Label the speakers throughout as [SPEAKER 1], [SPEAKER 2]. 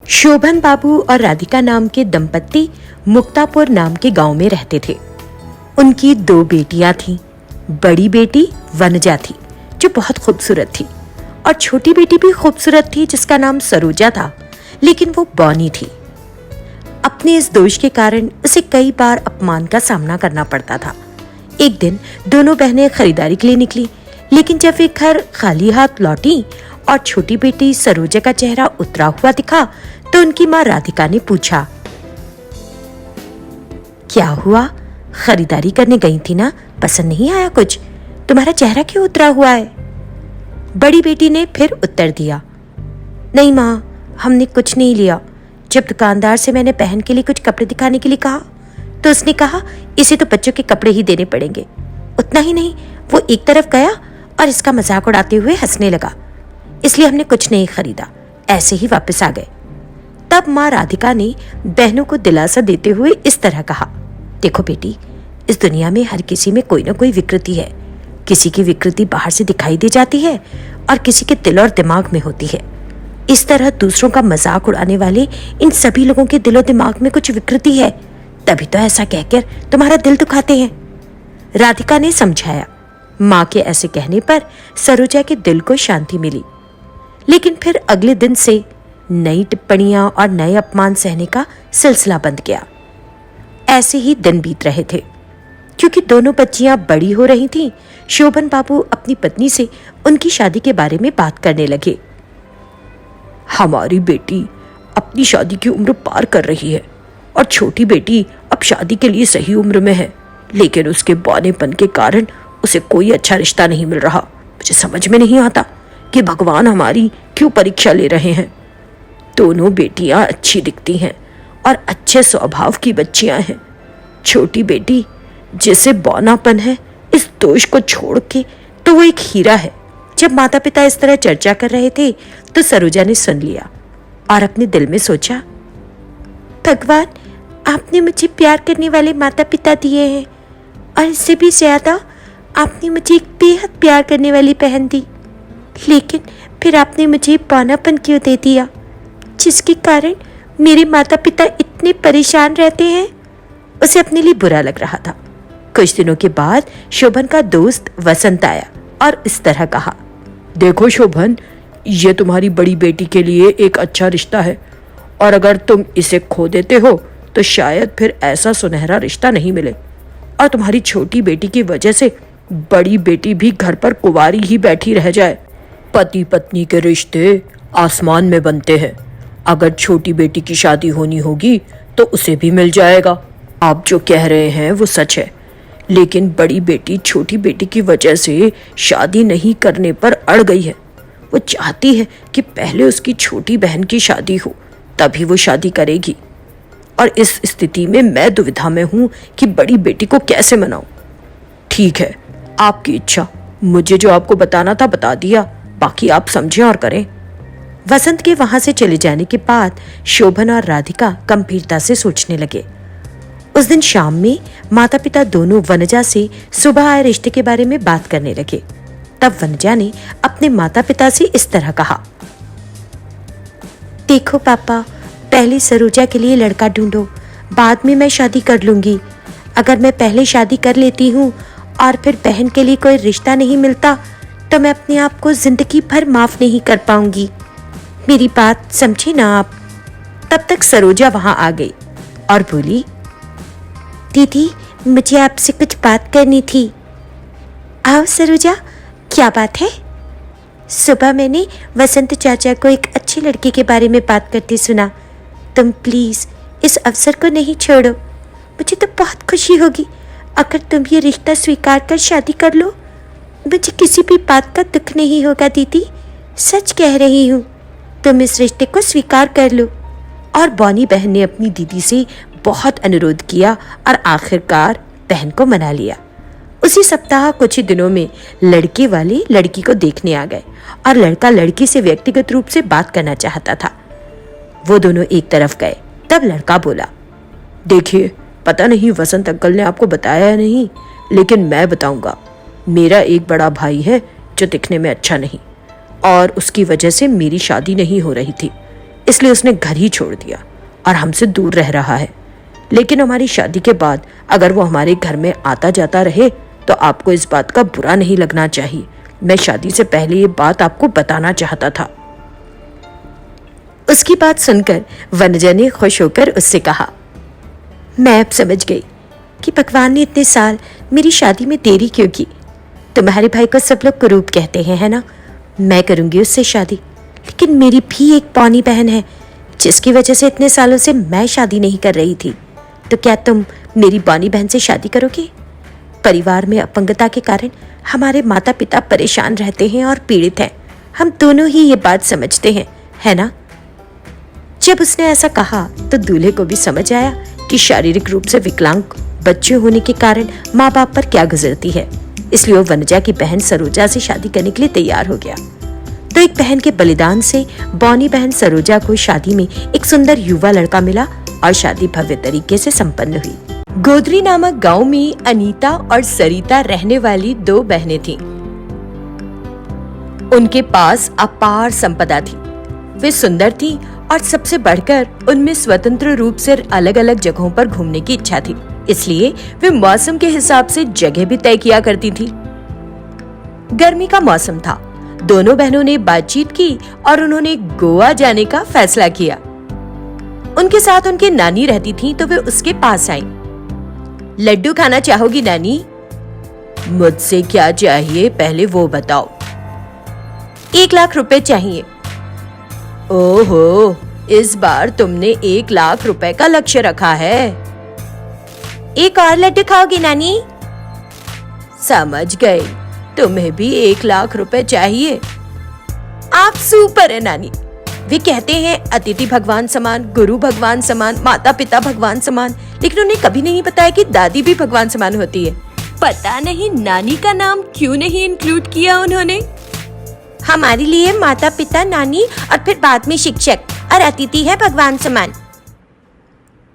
[SPEAKER 1] शोभन बाबू और राधिका नाम के दंपत्ति मुक्तापुर नाम के गांव में रहते थे। उनकी 2 बेटियां थीं। बड़ी बेटी वनजा थी जो बहुत खूबसूरत थी और छोटी बेटी भी खूबसूरत थी जिसका नाम सरोजा था, लेकिन वो बौनी थी। अपने इस दोष के कारण उसे कई बार अपमान का सामना करना पड़ता था। एक दिन दोनों बहनें खरीदारी के लिए निकली, लेकिन जब वे घर खाली हाथ लौटी और छोटी बेटी सरोजा का चेहरा उतरा हुआ दिखा तो उनकी माँ राधिका ने पूछा, क्या हुआ? खरीदारी करने गई थी ना, पसंद नहीं आया कुछ? तुम्हारा चेहरा क्यों उतरा हुआ है? बड़ी बेटी ने फिर उत्तर दिया, नहीं माँ, हमने कुछ नहीं लिया। जब दुकानदार से मैंने बहन के लिए कुछ कपड़े दिखाने के लिए कहा तो उसने कहा इसे तो बच्चों के कपड़े ही देने पड़ेंगे। उतना ही नहीं, वो एक तरफ गया और इसका मजाक उड़ाते हुए हंसने लगा, इसलिए हमने कुछ नहीं खरीदा, ऐसे ही वापस आ गए। तब माँ राधिका ने बहनों को दिलासा देते हुए इस तरह कहा, देखो बेटी, इस दुनिया में हर किसी में कोई ना कोई विकृति है। किसी की विकृति बाहर से दिखाई दे जाती है और किसी के दिल और दिमाग में होती है। इस तरह दूसरों का मजाक उड़ाने वाले इन सभी लोगों के दिलो दिमाग में कुछ विकृति है, तभी तो ऐसा कहकर तुम्हारा दिल दुखाते हैं। राधिका ने समझाया। माँ के ऐसे कहने पर सरोजा के दिल को शांति मिली, लेकिन फिर अगले दिन से नई टिप्पणियां और नए अपमान सहने का सिलसिला बंद गया। ऐसे ही दिन बीत रहे थे। क्योंकि दोनों बच्चियां बड़ी हो रही थीं, शोभन बाबू अपनी पत्नी से उनकी शादी के बारे में बात करने लगे।
[SPEAKER 2] हमारी बेटी अपनी शादी की उम्र पार कर रही है और छोटी बेटी अब शादी के लिए सही उम्र में है, लेकिन उसके बौनेपन के कारण उसे कोई अच्छा रिश्ता नहीं मिल रहा। मुझे समझ में नहीं आता कि भगवान हमारी क्यों परीक्षा ले रहे हैं। दोनों बेटियां अच्छी दिखती हैं और अच्छे स्वभाव की बच्चियां हैं। छोटी बेटी जिसे बौनापन है, इस दोष को छोड़ के तो वो एक हीरा है। जब माता पिता इस तरह चर्चा कर रहे थे तो सरोजा ने सुन लिया और अपने दिल में सोचा,
[SPEAKER 1] भगवान, आपने मुझे प्यार करने वाले माता पिता दिए हैं और इससे भी ज्यादा आपने मुझे एक बेहद प्यार करने वाली बहन दी, लेकिन फिर आपने मुझे पौनापन क्यों दे दिया, जिसके कारण मेरे माता पिता इतने परेशान रहते हैं। उसे अपने लिए बुरा लग रहा था। कुछ दिनों के बाद शोभन का दोस्त वसंत आया और इस तरह कहा,
[SPEAKER 2] देखो शोभन, ये तुम्हारी बड़ी बेटी के लिए एक अच्छा रिश्ता है और अगर तुम इसे खो देते हो तो शायद फिर ऐसा सुनहरा रिश्ता नहीं मिले और तुम्हारी छोटी बेटी की वजह से बड़ी बेटी भी घर पर कुंवारी ही बैठी रह जाए। पति पत्नी के रिश्ते आसमान में बनते हैं। अगर छोटी बेटी की शादी होनी होगी तो उसे भी मिल जाएगा। आप जो कह रहे हैं वो सच है, लेकिन बड़ी बेटी छोटी बेटी की वजह से शादी नहीं करने पर अड़ गई है। वो चाहती है कि पहले उसकी छोटी बहन की शादी हो, तभी वो शादी करेगी। और इस स्थिति में मैं दुविधा में हूं कि बड़ी बेटी को कैसे मनाऊं। ठीक है, आपकी इच्छा। मुझे जो आपको बताना था बता दिया, बाकी आप समझें और करें।
[SPEAKER 1] वसंत के वहां से चले जाने के बाद शोभन और राधिका गंभीरता से सोचने लगे। उस दिन शाम में माता पिता दोनों वनजा से सुबह आए रिश्ते के बारे में बात करने लगे। तब वनजा ने अपने माता पिता से इस तरह कहा, देखो पापा, पहले सरोजा के लिए लड़का ढूंढो, बाद में मैं शादी कर लूंगी। अगर मैं पहले शादी कर लेती हूँ और फिर बहन के लिए कोई रिश्ता नहीं मिलता तो मैं अपने आप को जिंदगी भर माफ नहीं कर पाऊंगी। मेरी बात समझे ना आप। तब तक सरोजा वहां आ गई और बोली, दीदी, मुझे आपसे कुछ बात करनी थी। आओ सरोजा, क्या बात है? सुबह मैंने वसंत चाचा को एक अच्छे लड़के के बारे में बात करते सुना। तुम प्लीज इस अवसर को नहीं छोड़ो। मुझे तो बहुत खुशी होगी अगर तुम ये रिश्ता स्वीकार कर शादी कर लो। मुझे किसी भी बात का दुख नहीं होगा दीदी, सच कह रही हूँ। तुम इस रिश्ते को स्वीकार कर लो। और बौनी बहन ने अपनी दीदी से बहुत अनुरोध किया और आखिरकार बहन को मना लिया। उसी सप्ताह कुछ ही दिनों में लड़के वाले लड़की को देखने आ गए और लड़का लड़की से व्यक्तिगत रूप से बात करना चाहता था। वो दोनों एक तरफ गए। तब लड़का बोला,
[SPEAKER 2] देखिए, पता नहीं वसंत अंकल ने आपको बताया नहीं, लेकिन मैं बताऊंगा। मेरा एक बड़ा भाई है जो दिखने में अच्छा नहीं और उसकी वजह से मेरी शादी नहीं हो रही थी। इसलिए उसने घर ही छोड़ दिया और हमसे दूर रह रहा है। लेकिन हमारी शादी के बाद अगर वो हमारे घर में आता जाता रहे तो आपको इस बात का बुरा नहीं लगना चाहिए। मैं शादी से पहले ये बात आपको बताना चाहता था।
[SPEAKER 1] उसकी बात सुनकर वनजा ने खुश होकर उससे कहा, मैं अब समझ गई कि भगवान ने इतने साल मेरी शादी में देरी क्यों की। तुम्हारे भाई को सब लोग कुरूप कहते हैं, है ना? मैं करूंगी उससे शादी, लेकिन मेरी भी एक पौनी बहन है जिसकी वजह से इतने सालों से मैं शादी नहीं कर रही थी। तो क्या तुम मेरी बौनी बहन से शादी करोगे? परिवार में अपंगता के कारण हमारे माता पिता परेशान रहते हैं और पीड़ित हैं। हम दोनों ही ये बात समझते हैं, है ना? जब उसने ऐसा कहा तो दूल्हे को भी समझ आया कि शारीरिक रूप से विकलांग बच्चे होने के कारण माँ बाप पर क्या गुजरती है। इसलिए वो वनजा की बहन सरोजा से शादी करने के लिए तैयार हो गया। तो एक बहन के बलिदान से बौनी बहन सरोजा को शादी में एक सुंदर युवा लड़का मिला और शादी भव्य तरीके से संपन्न हुई। गोदरी नामक गांव में अनीता और सरिता रहने वाली दो बहनें थीं। उनके पास अपार संपदा थी। वे सुंदर थीं और सबसे बढ़कर उनमें स्वतंत्र रूप से अलग अलग जगहों पर घूमने की इच्छा थी। इसलिए वे मौसम के हिसाब से जगह भी तय किया करती थी। गर्मी का मौसम था। दोनों बहनों ने बातचीत की और उन्होंने गोवा जाने का फैसला किया। उनके साथ उनकी नानी रहती थी तो वे उसके पास आईं। लड्डू खाना चाहोगी नानी? मुझसे क्या चाहिए पहले वो बताओ। 1 लाख रुपए चाहिए। ओहो, इस बार तुमने 1 लाख रुपए का लक्ष्य रखा है। एक और लड्डू खाओगी नानी? समझ गए, तुम्हें भी 1 लाख रुपए चाहिए। आप सुपर है नानी। वे कहते हैं अतिथि भगवान समान, गुरु भगवान समान, माता पिता भगवान समान, लेकिन उन्हें कभी नहीं बताया कि दादी भी भगवान समान होती है। पता नहीं नानी का नाम क्यों नहीं इंक्लूड किया उन्होंने। हमारे लिए माता पिता, नानी और फिर बाद में शिक्षक और अतिथि है भगवान समान।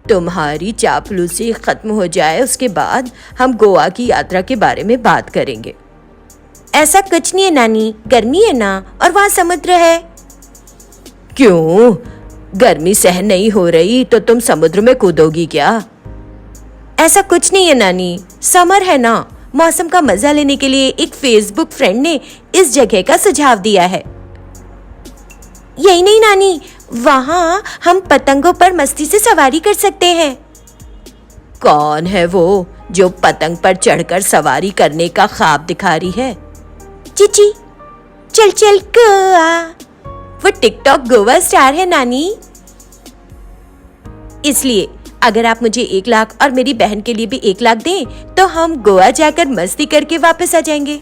[SPEAKER 1] तुम्हारी चापलूसी खत्म हो जाए उसके बाद हम गोवा की यात्रा के बारे में बात करेंगे। ऐसा कुछ नहीं है नानी, गर्मी है ना और वहाँ समुद्र है। क्यों? गर्मी सहन नहीं हो रही तो तुम समुद्र में कूदोगी क्या? ऐसा कुछ नहीं है नानी, समर है ना, मौसम का मजा लेने के लिए एक फेसबुक फ्रेंड ने इस जगह का सुझाव दिया है। यही नहीं नानी, वहाँ हम पतंगों पर मस्ती से सवारी कर सकते हैं। कौन है वो जो पतंग पर चढ़कर सवारी करने का ख्वाब दिखा रही है? चीची, चल चल गोवा। वो टिकटॉक गोवा स्टार है नानी। इसलिए अगर आप मुझे 1 लाख और मेरी बहन के लिए भी 1 लाख दें तो हम गोवा जाकर मस्ती करके वापस आ जाएंगे।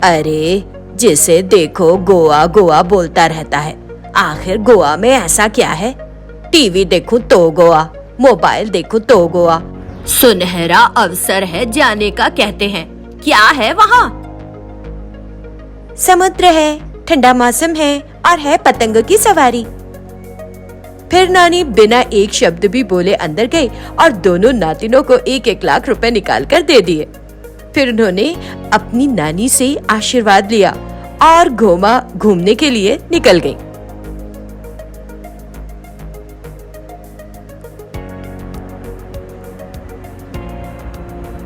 [SPEAKER 1] अरे जिसे देखो गोवा गोवा बोलता रहता है, आखिर गोवा में ऐसा क्या है? टीवी देखो तो गोवा, मोबाइल देखो तो गोवा। सुनहरा अवसर है जाने का कहते हैं। क्या है वहाँ? समुद्र है, ठंडा मौसम है और है पतंगों की सवारी। फिर नानी बिना एक शब्द भी बोले अंदर गई और दोनों नातिनों को 1-1 लाख रुपए निकाल कर दे दिए। फिर उन्होंने अपनी नानी से आशीर्वाद लिया और घूमने के लिए निकल गई।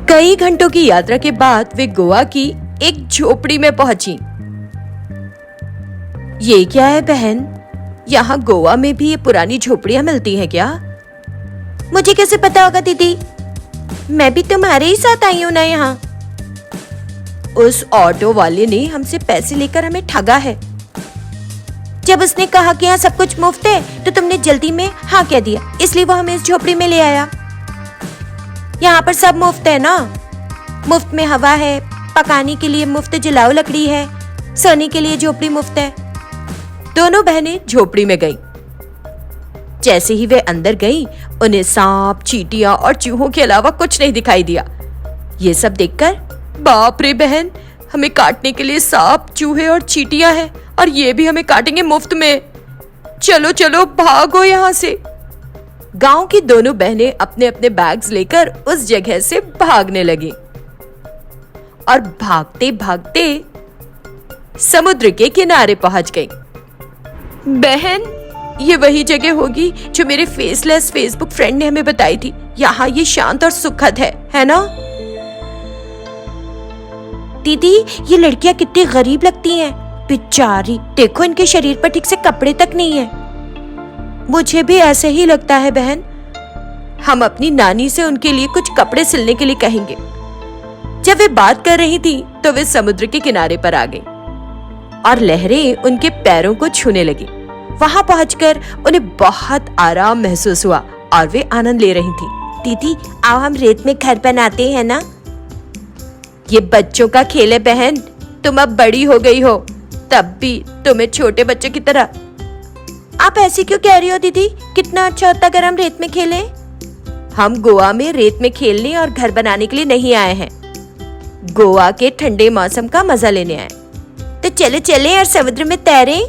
[SPEAKER 1] कई घंटों की यात्रा के बाद वे गोवा की एक झोपड़ी में पहुंची। ये क्या है बहन? यहाँ गोवा में भी ये पुरानी झोपड़ियां मिलती हैं क्या? मुझे कैसे पता होगा दीदी, मैं भी तुम्हारे ही साथ आई हूँ ना यहाँ। उस ऑटो वाले ने हमसे पैसे लेकर हमें ठगा है। जब उसने कहा कि यहाँ सब कुछ मुफ्त है तो तुमने जल्दी में हाँ कह दिया, इसलिए वो हमें इस झोपड़ी में ले आया। यहाँ पर सब मुफ्त है ना, मुफ्त में हवा है, पकाने के लिए मुफ्त जलाओ लकड़ी है, सोने के लिए झोपड़ी मुफ्त है। दोनों बहनें झोपड़ी में गईं। जैसे ही वे अंदर गईं, उन्हें सांप, चींटियां और चूहों के अलावा कुछ नहीं दिखाई दिया। ये सब देखकर बाप रे बहन, हमें काटने के लिए सांप, चूहे और चींटियां हैं और ये भी हमें काटेंगे मुफ्त में। चलो चलो भागो यहाँ से। गांव की दोनों बहनें अपने अपने बैग्स लेकर उस जगह से भागने लगी और भागते भागते समुद्र के किनारे पहुंच गई। बहन, ये वही जगह होगी जो मेरे फेसलेस फेसबुक फ्रेंड ने हमें बताई थी। यहाँ ये शांत और सुखद है ना? दीदी, ये लड़कियां कितनी गरीब लगती हैं। बेचारी, देखो इनके शरीर पर ठीक से कपड़े तक नहीं है। मुझे भी ऐसे ही लगता है बहन। हम अपनी नानी से उनके लिए कुछ कपड़े सिलने के लिए कहेंगे। जब वे बात कर रही थी तो वे समुद्र के किनारे पर आ गई और लहरें उनके पैरों को छूने लगी। वहां पहुंचकर उन्हें बहुत आराम महसूस हुआ और वे आनंद ले रही थी। दीदी, आओ हम रेत में घर बनाते हैं ना। ये बच्चों का खेल है बहन, तुम अब बड़ी हो गई हो, तब भी तुम्हें छोटे बच्चों की तरह। आप ऐसे क्यों कह रही हो दीदी? कितना अच्छा होता अगर हम रेत में खेलें। हम गोवा में रेत में खेलने और घर बनाने के लिए नहीं आए हैं, गोवा के ठंडे मौसम का मजा लेने आए। तो चले चले और समुद्र में तैरें।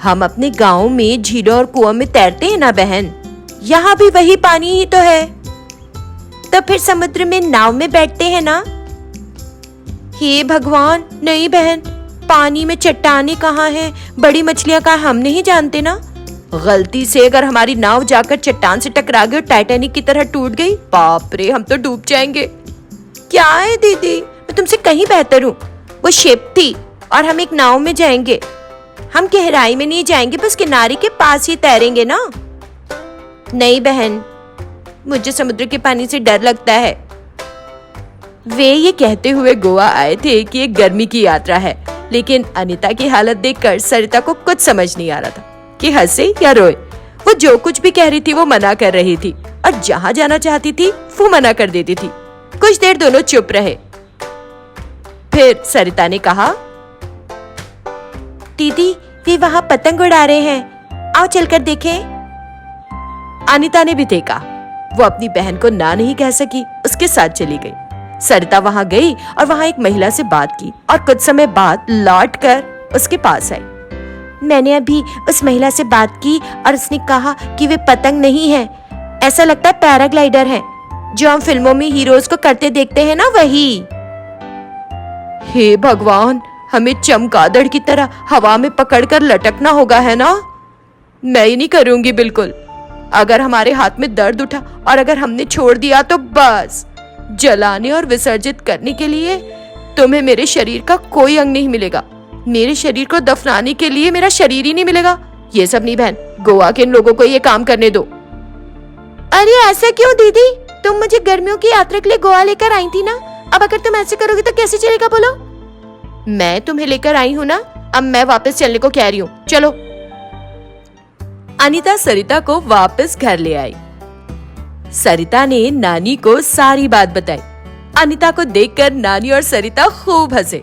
[SPEAKER 1] हम अपने गांव में झीलों और कुओं में तैरते हैं ना बहन, यहाँ भी वही पानी ही तो है। तो फिर समुद्र में नाव में बैठते हैं ना। हे भगवान, नहीं बहन, पानी में चट्टानें कहाँ हैं, बड़ी मछलियां कहाँ, हम नहीं जानते ना। गलती से अगर हमारी नाव जाकर चट्टान से टकरा गई और टाइटैनिक की तरह टूट गई, बाप रे, हम तो डूब जाएंगे। क्या है दीदी, मैं तुमसे कहीं बेहतर हूँ। वो शिप थी और हम एक नाव में जाएंगे। हम गहराई में नहीं जाएंगे, बस किनारे के पास ही तैरेंगे ना। नहीं बहन, मुझे समुद्र के पानी से डर लगता है। वे ये कहते हुए गोवा आए थे कि एक गर्मी की यात्रा है, लेकिन अनीता की हालत देखकर सरिता को कुछ समझ नहीं आ रहा था कि हंसे या रोए। वो जो कुछ भी कह रही थी वो मना कर रही थी और जहाँ जाना चाहती थी वो मना कर देती थी। कुछ देर दोनों चुप रहे। फिर सरिता ने कहा, दीदी, वे वहां पतंग उड़ा रहे हैं, आओ चलकर देखें। अनीता ने भी देखा। वो अपनी बहन को ना नहीं कह सकी, उसके साथ चली गई। सरिता वहां गई और वहां एक महिला से बात की और कुछ समय बाद लौट कर उसके पास आई। मैंने अभी उस महिला से बात की और उसने कहा कि वे पतंग नहीं है, ऐसा लगता है पैराग्लाइडर है, जो हम फिल्मों में हीरोज को करते देखते हैं ना, वही। हे भगवान, हमें चमगादड़ की तरह हवा में पकड़कर लटकना होगा, है ना? मैं ही नहीं करूंगी बिल्कुल। अगर हमारे हाथ में दर्द उठा और अगर हमने छोड़ दिया तो बस, जलाने और विसर्जित करने के लिए तुम्हें मेरे शरीर का कोई अंग नहीं मिलेगा। मेरे शरीर को दफनाने के लिए मेरा शरीर ही नहीं मिलेगा। ये सब नहीं बहन, गोवा के इन लोगों को ये काम करने दो। अरे ऐसा क्यों दीदी? तुम मुझे गर्मियों की यात्रा के लिए गोवा लेकर आई थी ना, अब अगर तुम ऐसे करोगे तो कैसे चलेगा बोलो? मैं तुम्हें लेकर आई हूँ ना, अब मैं वापस चलने को कह रही हूँ, चलो। अनीता सरिता को वापस घर ले आई। सरिता ने नानी को सारी बात बताई। अनीता को देखकर नानी और सरिता खूब हंसे।